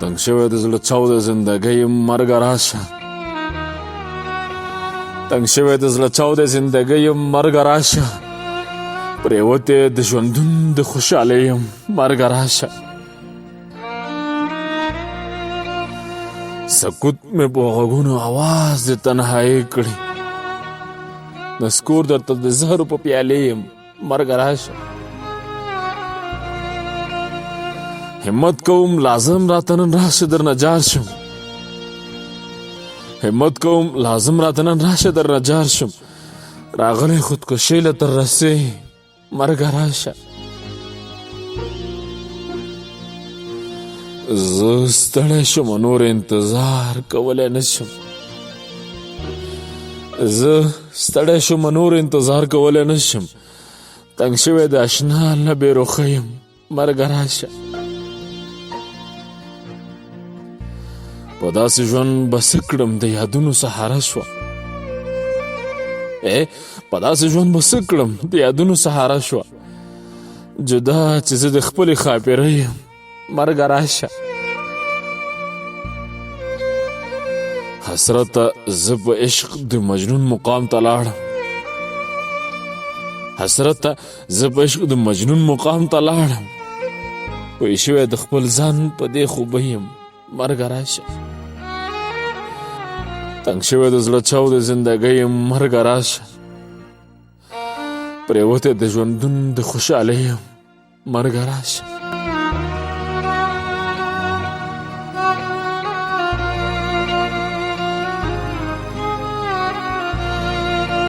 تنګ شوی د زړه چاو د زندګۍ مرګه راشه تنګ شوی د زړه چاو د زندګۍ مرګه راشه پرېوتې د ژوندون د خوشحالۍ مرګه راشه سکوت مې په غوږونو آواز د تنهایۍ کړي نسکور درته د زهرو په پیالې یم مرګه راشه همت کوم لازم راته نن راشه درنه جار شم همت کوم لازم راته نن راشه درنه جار شم راغلی خودکشۍ له تر رسۍ مرګه راشه زه ستړی شم نور انتظار کولی نشم زه ستړی شم نور انتظار کولی نشم تنګ شوی د اشنا لبې روخه یم مرګه راشه په داسې ژوند به څه کړم د یادونو سهاره شوه په داسې ژوند به څه کړم د یادونو سهاره شوه جدا چې زه د خپلې خاپېرۍ یم مرګه راشه حسرته زه په عشق د مجنون مقام ته لاړم حسرته زه په عشق د مجنون مقام ته لاړم پوه شوی د خپل ځان په دې خوبۍ یم مرګه راشه تنګ شوی د زړه چاو د زندګۍ مرګه راشه پرېوتې د ژوندون د خوشحالۍ مرګه راشه